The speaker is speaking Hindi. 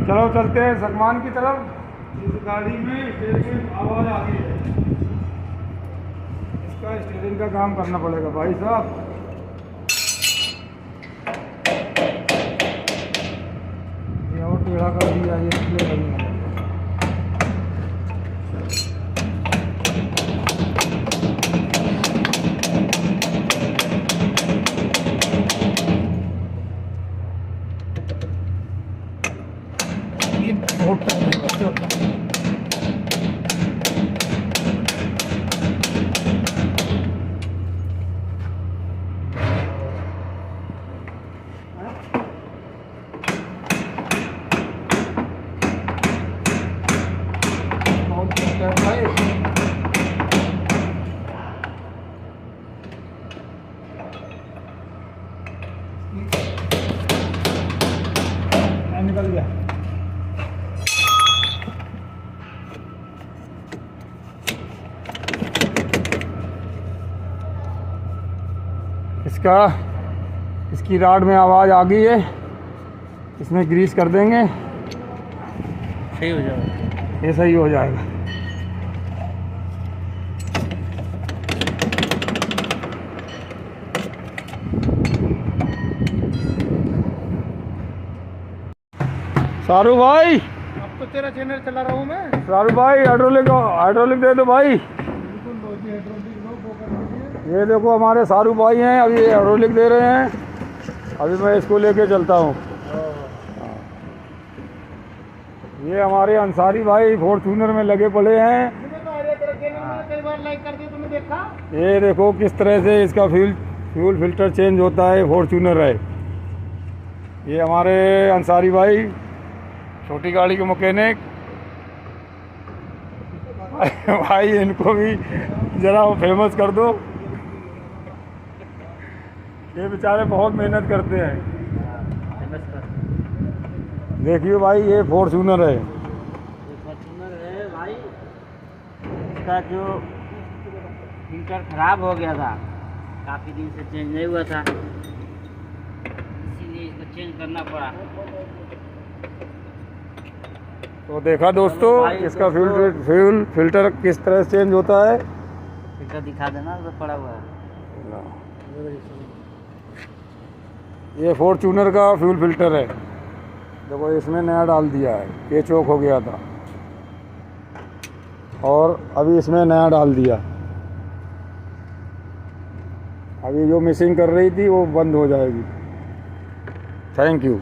चलो चलते हैं सकमान की तरफ। इस गाड़ी में स्टीयरिंग आवाज़ आ रही है, इसका स्टीयरिंग का काम करना पड़ेगा भाई साहब। ये और टेढ़ा कर दिया ये इसलिए नहीं है। निकल गया। इसकी राड में आवाज़ आ गई है, इसमें ग्रीस कर देंगे, सही हो जाएगा। ये सही हो जाएगा। सारू भाई, अब तो तेरा चैनल चला रहा हूँ मैं। सारू भाई हाइड्रोलिक दे दो भाई। बिल्कुल लो जी, हाइड्रोलिक लो, वो कर दीजिए। ये देखो हमारे सारू भाई हैं, अभी हाइड्रोलिक दे रहे हैं। अभी मैं इसको लेके चलता हूँ। ये हमारे अंसारी भाई फॉर्च्यूनर में लगे पड़े हैं। तेरा चैनल मैंने कई बार लाइक कर दिया, तुमने देखा? ये देखो किस तरह से इसका फ्यूल फिल्टर चेंज होता है, फॉर्च्यूनर है। ये हमारे अंसारी भाई छोटी गाड़ी के मैकेनिक भाई, इनको भी ज़रा फेमस कर दो। ये बेचारे बहुत मेहनत करते हैं। देखिए भाई, ये फॉर्च्यूनर है। फॉर्च्यूनर है भाई, इसका जो फिल्टर खराब हो गया था, काफ़ी दिन से चेंज नहीं हुआ था, इसीलिए इसको चेंज करना पड़ा। तो देखा दोस्तों, इसका फ्यूल फिल्टर किस तरह से चेंज होता है। फिल्टर दिखा देना, तो पड़ा हुआ है। ये फॉर्च्यूनर का फ्यूल फिल्टर है। देखो इसमें नया डाल दिया है, ये चौक हो गया था और अभी इसमें नया डाल दिया। अभी जो मिसिंग कर रही थी वो बंद हो जाएगी। Thank you.